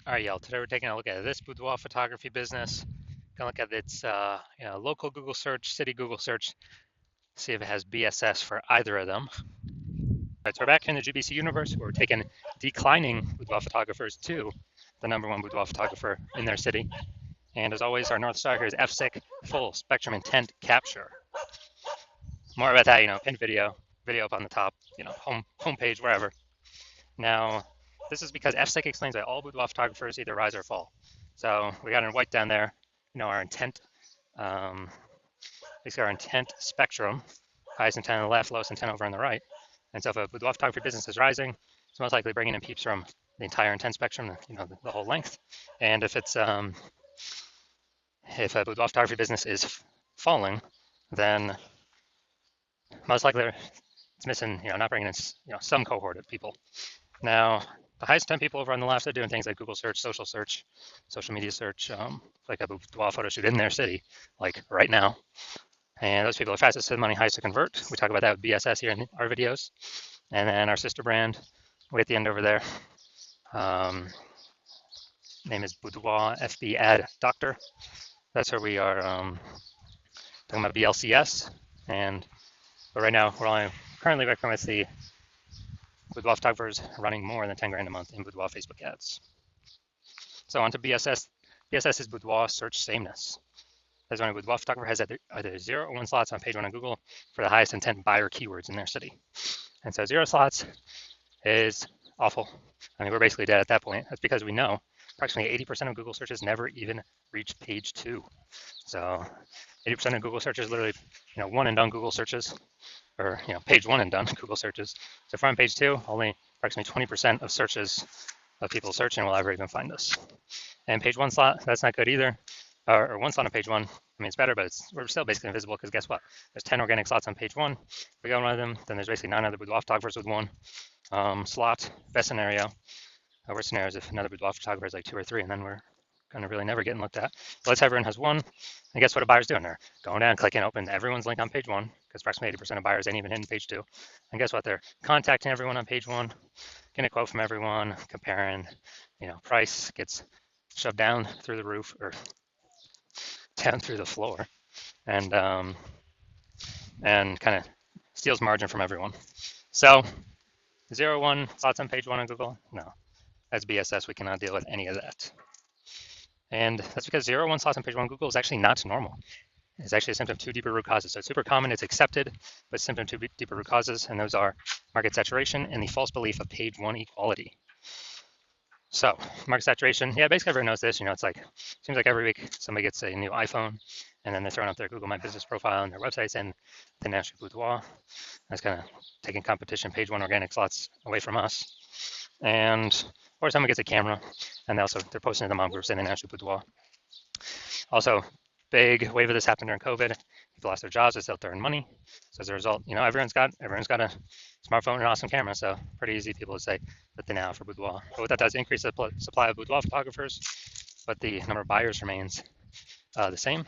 All right, y'all. Today we're taking a look at this boudoir photography business. Gonna look at its local Google search, city Google search, see if it has BSS for either of them. All right, so we're back in the GBC universe. Where we're taking declining boudoir photographers to the #1 boudoir photographer in their city. And as always, our North Star here is FSIC, full spectrum intent capture. More about that, pinned video up on the top, homepage, wherever. Now, this is because FSIC explains that all boudoir photographers either rise or fall. So we got in white down there, our intent, basically our intent spectrum, highest intent on the left, lowest intent over on the right. And so if a boudoir photography business is rising, it's most likely bringing in peeps from the entire intent spectrum, the whole length. And if it's if a boudoir photography business is falling, then most likely it's missing, not bringing in, some cohort of people. Now, the highest 10 people over on the left are doing things like Google search, social media search, like a boudoir photo shoot in their city, like right now. And those people are fastest to the money, highest to convert. We talk about that with BSS here in our videos. And then our sister brand, way at the end over there, name is Boudoir FB Ad Doctor. That's where we are talking about BLCS. But right now, we're only currently working with the boudoir photographers running more than 10 grand a month in boudoir Facebook ads. So onto BSS. BSS is boudoir search sameness. As when a boudoir photographer has either 0 or 1 slots on page 1 on Google for the highest intent buyer keywords in their city. And so 0 slots is awful. I mean, we're basically dead at that point. That's because we know approximately 80% of Google searches never even reach page 2. So 80% of Google searches literally, one and done Google searches, or page 1 and done Google searches. So if we're on page 2, only approximately 20% of searches of people searching will ever even find us. And page 1 slot, that's not good either. Or 1 slot on page 1. I mean, it's better, but we're still basically invisible because guess what? There's 10 organic slots on page 1. If we go on one of them, then there's basically 9 other boudoir photographers with 1 slot. Best scenario. Worst scenario is if another boudoir photographer is like 2 or 3, and then we're going to really never getting looked at. But let's say everyone has 1. And guess what a buyer's doing? They're going down, clicking open everyone's link on page 1, because approximately 80% of buyers ain't even hitting page 2. And guess what? They're contacting everyone on page 1, getting a quote from everyone, comparing, price gets shoved down through the roof or down through the floor, and kind of steals margin from everyone. So 0, 1 slots on page 1 on Google, no. As BSS, we cannot deal with any of that. And that's because 0, 1 slots on page 1 on Google is actually not normal. It's actually a symptom of 2 deeper root causes. So it's super common, it's accepted, but symptom of 2 deeper root causes, and those are market saturation and the false belief of page 1 equality. So market saturation, yeah, basically everyone knows this. It's like, seems like every week somebody gets a new iPhone, and then they're throwing up their Google My Business profile and their websites and the National Boudoir. That's kind of taking competition, page 1 organic slots away from us. And or someone gets a camera, and they're posting to the mom groups in the National Boudoir. Also, big wave of this happened during COVID. People lost their jobs, they still have to earn money. So as a result, everyone's got a smartphone and an awesome camera. So pretty easy people would say that they now for boudoir. But what that does increase the supply of boudoir photographers, but the number of buyers remains the same.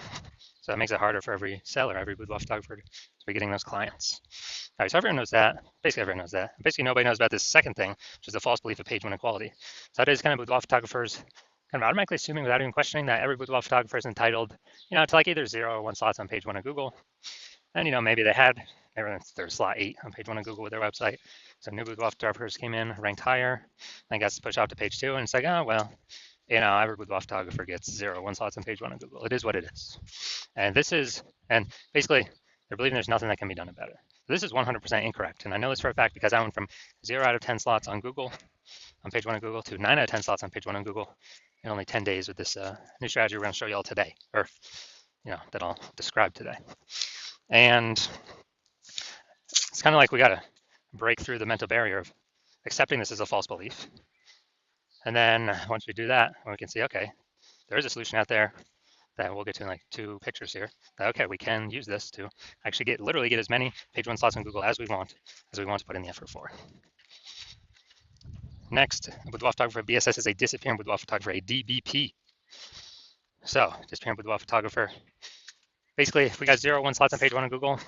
So it makes it harder for every seller, every boudoir photographer to be getting those clients. All right, so everyone knows that. Basically everyone knows that. Basically nobody knows about this second thing, which is the false belief of page 1 equality. So that is kind of boudoir photographers kind of automatically assuming without even questioning that every boudoir photographer is entitled, to like either 0 or 1 slots on page 1 of Google. And, maybe they had their slot 8 on page 1 of Google with their website. So new boudoir photographers came in, ranked higher, and got pushed out to page 2. And it's like, oh, well, every boudoir photographer gets 0 1 slots on page 1 of Google. It is what it is. And basically, they're believing there's nothing that can be done about it. This is 100% incorrect. And I know this for a fact because I went from 0 out of 10 slots on Google, on page 1 of Google, to 9 out of 10 slots on page 1 of Google in only 10 days with this new strategy we're going to show you all today, or that I'll describe today. And it's kind of like we got to break through the mental barrier of accepting this as a false belief. And then once we do that, we can see, okay, there is a solution out there that we'll get to in like 2 pictures here. That, okay, we can use this to actually literally get as many page 1 slots on Google as we want to put in the effort for. Next, a boudoir photographer BSS is a disappearing boudoir photographer, a DBP. So, disappearing boudoir photographer. Basically, if we got 0 1 slots on page 1 on Google,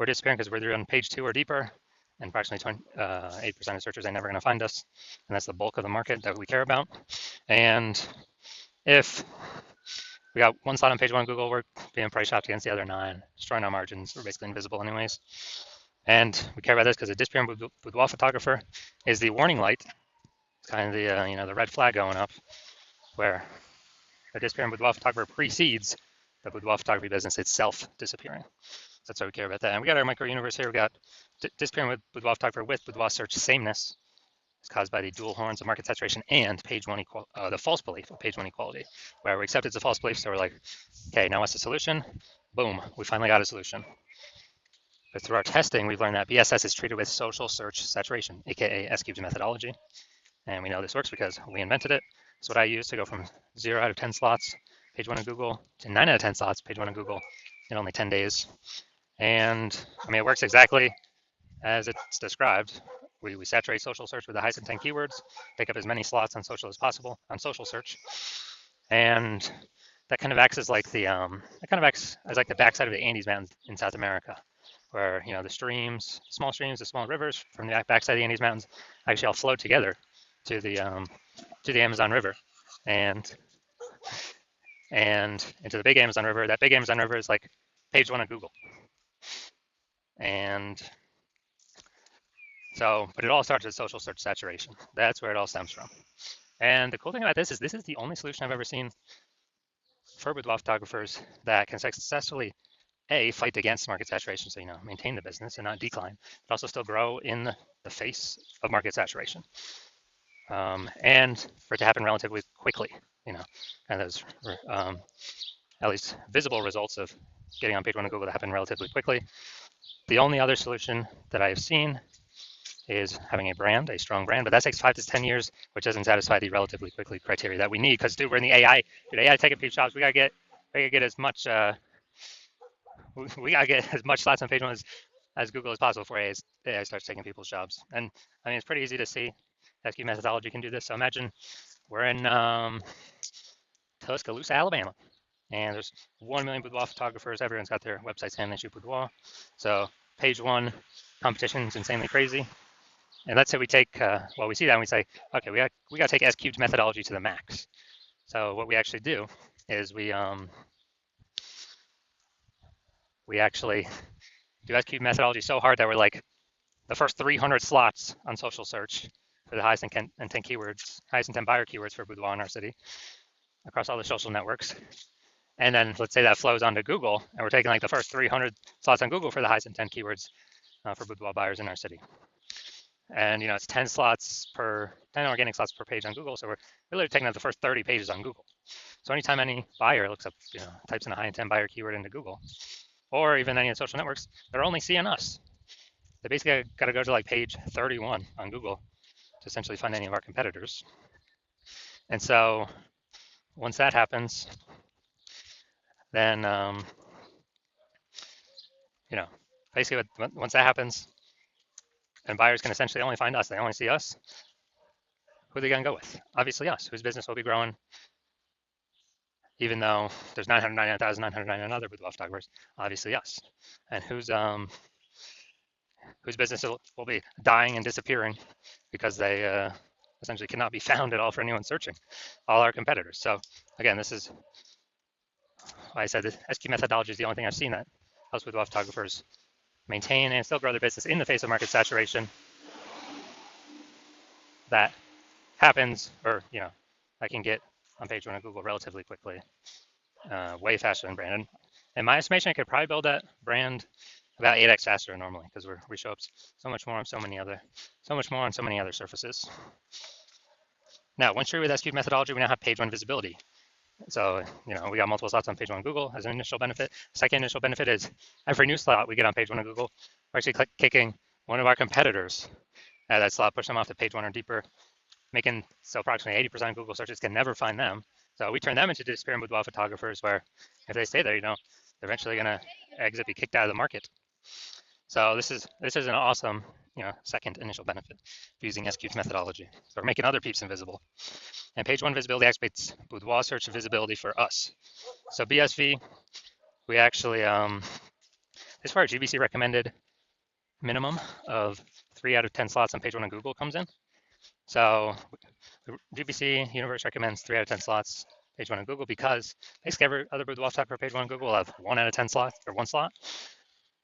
we're disappearing because we're either on page 2 or deeper, and approximately 8% of searchers are never going to find us, and that's the bulk of the market that we care about. And if we got one slot on page one of Google, we're being price shopped against the other 9, destroying our margins. We're basically invisible anyways. And we care about this because the disappearing boudoir photographer is the warning light. It's kind of the the red flag going up, where the disappearing boudoir photographer precedes the boudoir photography business itself disappearing. So that's why we care about that. And we got our micro universe here. We got disappearing with boudoir photographer with boudoir search sameness. It's caused by the dual horns of market saturation and page one the false belief of page one equality, where we accept it's a false belief. So we're like, okay, now what's the solution? Boom, we finally got a solution. But through our testing, we've learned that BSS is treated with social search saturation, aka S-cubed methodology. And we know this works because we invented it. It's what I use to go from 0 out of 10 slots, page one of Google, to 9 out of 10 slots, page one of Google, in only 10 days. And I mean, it works exactly as it's described. We saturate social search with the highest intent keywords, pick up as many slots on social as possible on social search, and that kind of acts as like the backside of the Andes Mountains in South America, where the streams, small streams, the small rivers from the backside of the Andes Mountains actually all flow together to the Amazon River, and into the big Amazon River. That big Amazon River is like page one of Google, and so, but it all starts with social search saturation. That's where it all stems from. And the cool thing about this is the only solution I've ever seen for boudoir photographers that can successfully fight against market saturation, so maintain the business and not decline, but also still grow in the face of market saturation, and for it to happen relatively quickly. And those at least visible results of getting on page one of Google to happen relatively quickly. The only other solution that I have seen is having a strong brand, but that takes 5 to 10 years, which doesn't satisfy the relatively quickly criteria that we need. Because dude, we're in the AI. Dude, AI taking peep shops. We gotta get as much. We gotta get as much slots on page one as Google as possible before AI starts taking people's jobs. And I mean, it's pretty easy to see. SQ methodology can do this. So imagine we're in Tuscaloosa, Alabama, and there's 1 million boudoir photographers. Everyone's got their websites and they shoot boudoir. So page one competition is insanely crazy. And let's say we take, we see that and we say, okay, we got to take S-cubed methodology to the max. So what we actually do is we actually do S-cubed methodology so hard that we're like the first 300 slots on social search for the highest intent keywords, highest intent buyer keywords for boudoir in our city across all the social networks. And then let's say that flows onto Google, and we're taking like the first 300 slots on Google for the highest intent keywords for boudoir buyers in our city. And it's 10 organic slots per page on Google. So we're really taking up the first 30 pages on Google. So anytime any buyer looks up, types in a high intent buyer keyword into Google, or even any of the social networks, they're only seeing us. They basically got to go to like page 31 on Google to essentially find any of our competitors. And so once that happens, then basically once that happens, and buyers can essentially only find us. They only see us. Who are they going to go with? Obviously us, whose business will be growing, even though there's 999,999 other boudoir photographers. Obviously us. And whose business will be dying and disappearing because they essentially cannot be found at all for anyone searching. All our competitors. So again, this is why I said the SQ methodology is the only thing I've seen that helps boudoir photographers maintain and still grow their business in the face of market saturation. That happens, or I can get on page one of Google relatively quickly, way faster than Brandon. In my estimation, I could probably build that brand about 8x faster normally because we show up so much more on so many other surfaces. Now, once you're with SQ methodology, we now have page one visibility. So, we got multiple slots on page one of Google as an initial benefit. Second initial benefit is every new slot we get on page one of Google, we're actually kicking one of our competitors at that slot, push them off to page one or deeper, making so approximately 80% of Google searches can never find them. So we turn them into disappearing boudoir photographers where if they stay there, they're eventually going to exit, be kicked out of the market. So this is an awesome, second initial benefit of using SQ's methodology. So we're making other peeps invisible. And page one visibility activates boudoir search visibility for us. So BSV, we actually, this is where our GBC recommended minimum of 3 out of 10 slots on page one of Google comes in. So The GBC universe recommends 3 out of 10 slots, page 1 on Google, because basically every other boudoir photographer page 1 on Google will have 1 out of 10 slots, or 1 slot.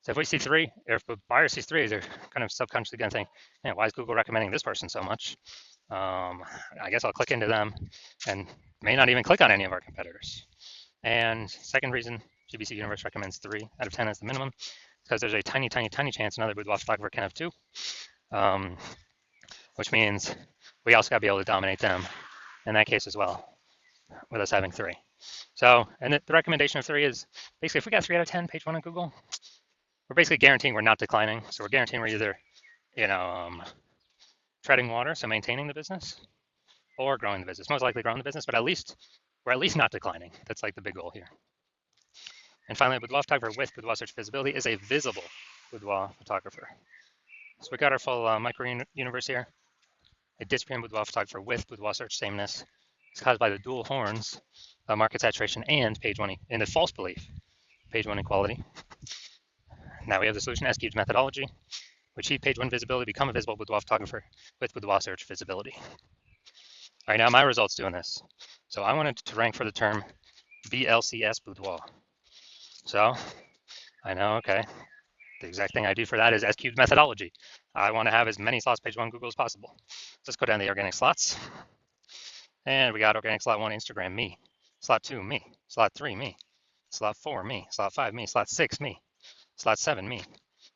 So if we see 3, or if a buyer sees 3, they're kind of subconsciously going to think, man, why is Google recommending this person so much? I guess I'll click into them and may not even click on any of our competitors. And second reason GBC Universe recommends 3 out of 10 as the minimum, because there's a tiny, tiny, tiny chance another boudoir photographer can have 2, which means we also got to be able to dominate them in that case as well, with us having 3. So, and the recommendation of 3 is basically if we got 3 out of 10 page 1 on Google, we're basically guaranteeing we're not declining. So we're guaranteeing we're either, treading water, so maintaining the business, or growing the business. Most likely growing the business, but we're at least not declining. That's like the big goal here. And finally, a boudoir photographer with boudoir search visibility is a visible boudoir photographer. So we got our full micro universe here. A disappearing boudoir photographer with boudoir search sameness is caused by the dual horns of market saturation and page 1 in the false belief, page 1 equality. Now we have the solution S-cubed methodology. We achieve page 1 visibility, become a visible boudoir photographer with boudoir search visibility. All right, now my results doing this. So I wanted to rank for the term BLCS boudoir. So I know, okay, the exact thing I do for that is S-cubed methodology. I want to have as many slots page 1 Google as possible. Let's go down the organic slots. And we got organic slot 1, Instagram, me. Slot 2, me. Slot 3, me. Slot 4, me. Slot 5, me. Slot 6, me. Slot 7, me.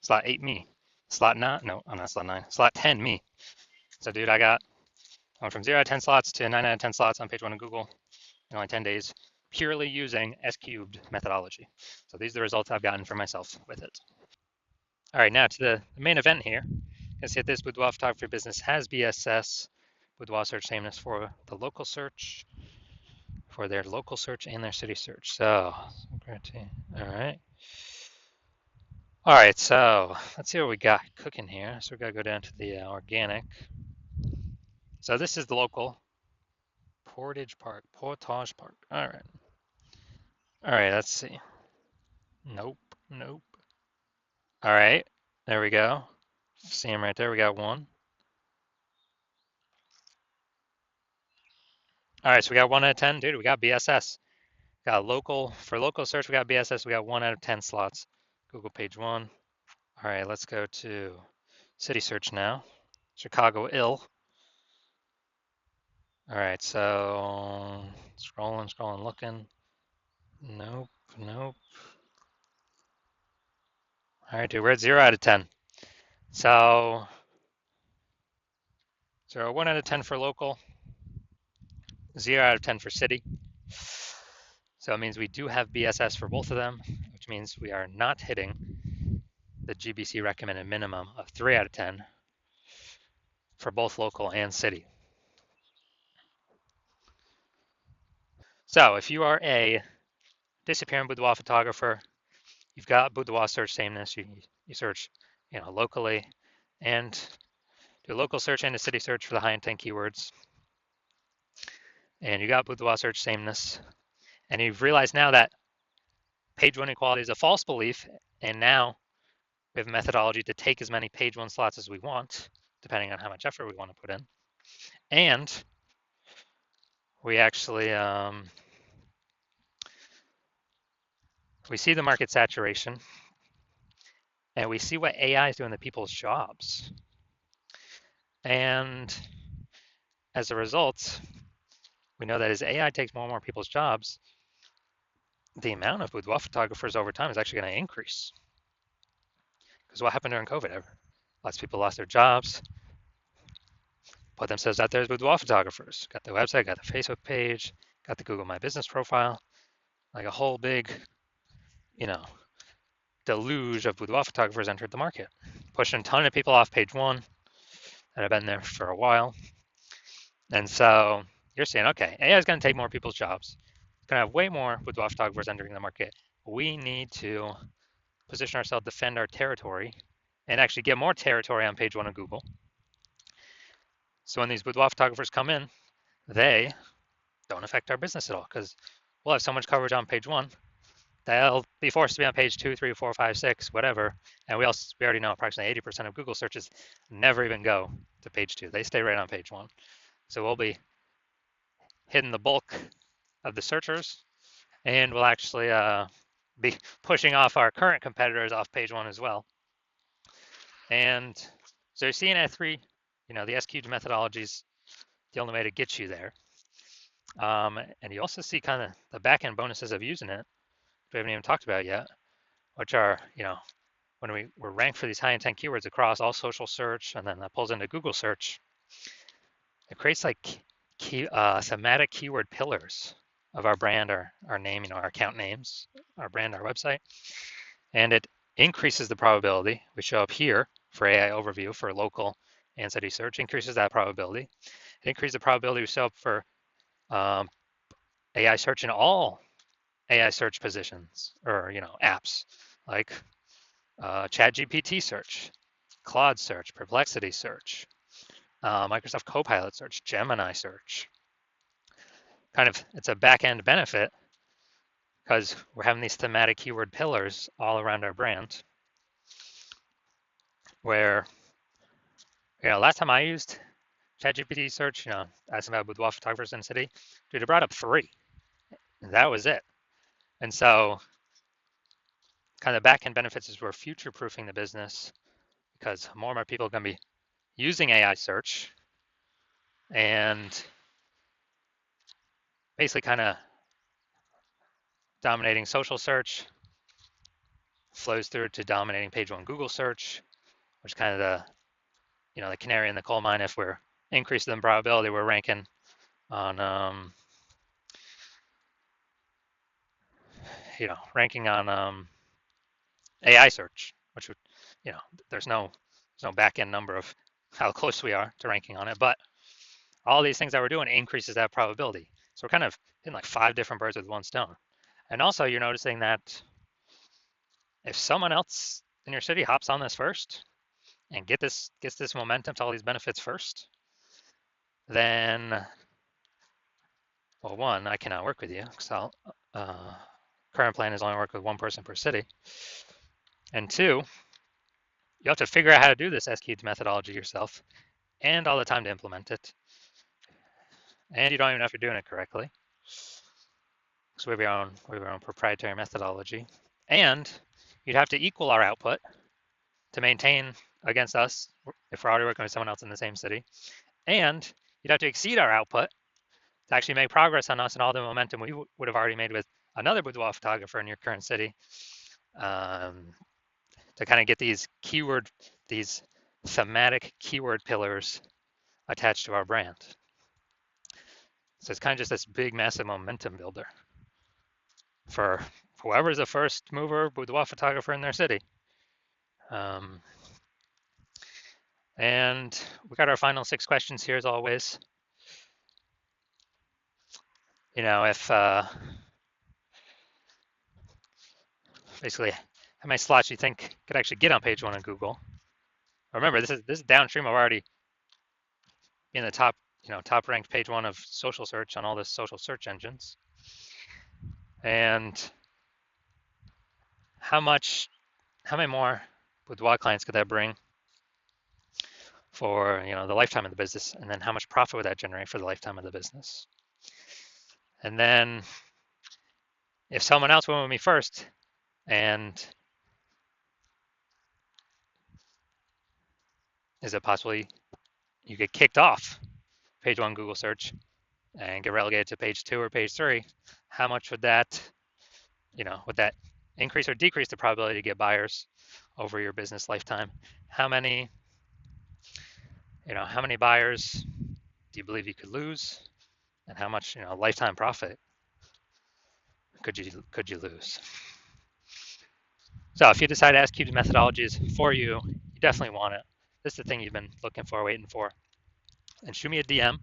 Slot 8, me. Slot 9, no, I'm not slot 9. Slot 10, me. So dude, I went from 0 out of 10 slots to 9 out of 10 slots on page 1 of Google in only 10 days, purely using S-cubed methodology. So these are the results I've gotten for myself with it. All right, now to the main event here. You can see that this boudoir photography business has BSS, boudoir search sameness for the local search, for their local search and their city search. So, all right. All right, so let's see what we got cooking here. So we got to go down to the organic. So this is the local Portage Park. All right. All right, let's see. Nope. All right, there we go. See him right there. We got 1. All right, so we got 1 out of 10. Dude, we got BSS. Got local, for local search, we got BSS. We got 1 out of 10 slots. Google page 1. All right, let's go to city search now. Chicago, ill. All right, so scrolling, looking. Nope. All right, dude, we're at 0 out of 10. So 1 out of 10 for local, 0 out of 10 for city. So it means we do have BSS for both of them, which means we are not hitting the GBC recommended minimum of 3 out of 10 for both local and city. So if you are a disappearing boudoir photographer, you've got boudoir search sameness, you search locally and do a local search and a city search for the high intent keywords, and you got boudoir search sameness, and you've realized now that page 1 equality is a false belief, and now we have a methodology to take as many page 1 slots as we want, depending on how much effort we want to put in. And we actually, we see the market saturation, and we see what AI is doing to people's jobs. And as a result, we know that as AI takes more and more people's jobs, the amount of boudoir photographers over time is actually going to increase. Because what happened during COVID? Lots of people lost their jobs, put themselves out there as boudoir photographers, got the website, got the Facebook page, got the Google My Business profile, like a whole big, deluge of boudoir photographers entered the market, pushing a ton of people off page 1 that have been there for a while. And so you're saying, okay, AI is going to take more people's jobs. It's going to have way more boudoir photographers entering the market. We need to position ourselves, defend our territory, and actually get more territory on page 1 of Google. So when these boudoir photographers come in, they don't affect our business at all, because we'll have so much coverage on page 1. They'll be forced to be on page 2, 3, 4, 5, 6, whatever. And we already know approximately 80% of Google searches never even go to page 2. They stay right on page 1. So we'll be hitting the bulk of the searchers, and we'll actually be pushing off our current competitors off page one as well. And so you're seeing at three, the SQ methodology is the only way to get you there. And you also see kind of the back end bonuses of using it, which we haven't even talked about yet, which are, when we're ranked for these high intent keywords across all social search, and then that pulls into Google search, it creates like thematic keyword pillars of our brand, our name, our account names, our brand, our website, and it increases the probability. We show up here for AI overview for local and city search, increases that probability. It increases the probability we show up for AI search in all AI search positions or apps like ChatGPT search, Claude search, Perplexity search, Microsoft Copilot search, Gemini search. Kind of, it's a back-end benefit because we're having these thematic keyword pillars all around our brand. Where, last time I used ChatGPT search, asking about boudoir photographers in the city, dude, it brought up 3. And that was it. And so, kind of back-end benefits is we're future-proofing the business because more and more people are going to be using AI search and basically kind of dominating social search, flows through to dominating page one Google search, which is kind of the canary in the coal mine. If we're increasing the probability, we're ranking on AI search, which would, there's no back end number of how close we are to ranking on it, but all these things that we're doing increases that probability. So we're kind of hitting like 5 different birds with one stone. And also you're noticing that if someone else in your city hops on this first and gets this momentum to all these benefits first, then, well, one, I cannot work with you because current plan is only work with one person per city. And 2, you have to figure out how to do this SQ methodology yourself and all the time to implement it. And you don't even know if you're doing it correctly. So we have our own proprietary methodology. And you'd have to equal our output to maintain against us if we're already working with someone else in the same city. And you'd have to exceed our output to actually make progress on us and all the momentum we would have already made with another boudoir photographer in your current city, to kind of get these thematic keyword pillars attached to our brand. So it's kind of just this big, massive momentum builder for whoever's the first mover boudoir photographer in their city. And we got our final 6 questions here as always. If basically how many slots you think could actually get on page 1 of Google. Remember, this is downstream of already being the top ranked page 1 of social search on all the social search engines. And how many more boudoir clients could that bring for the lifetime of the business, and then how much profit would that generate for the lifetime of the business? And then if someone else went with me first and is it possible you get kicked off page 1 Google search and get relegated to page 2 or page 3? How much would that increase or decrease the probability to get buyers over your business lifetime? How many buyers do you believe you could lose, and how much lifetime profit could you lose? So if you decide SQ methodology is for you, you definitely want it. This is the thing you've been looking for, waiting for. And shoot me a DM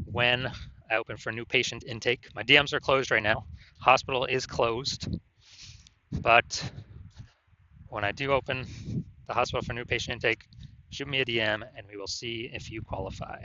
when I open for new patient intake. My DMs are closed right now. Hospital is closed, but when I do open the hospital for new patient intake, shoot me a DM and we will see if you qualify.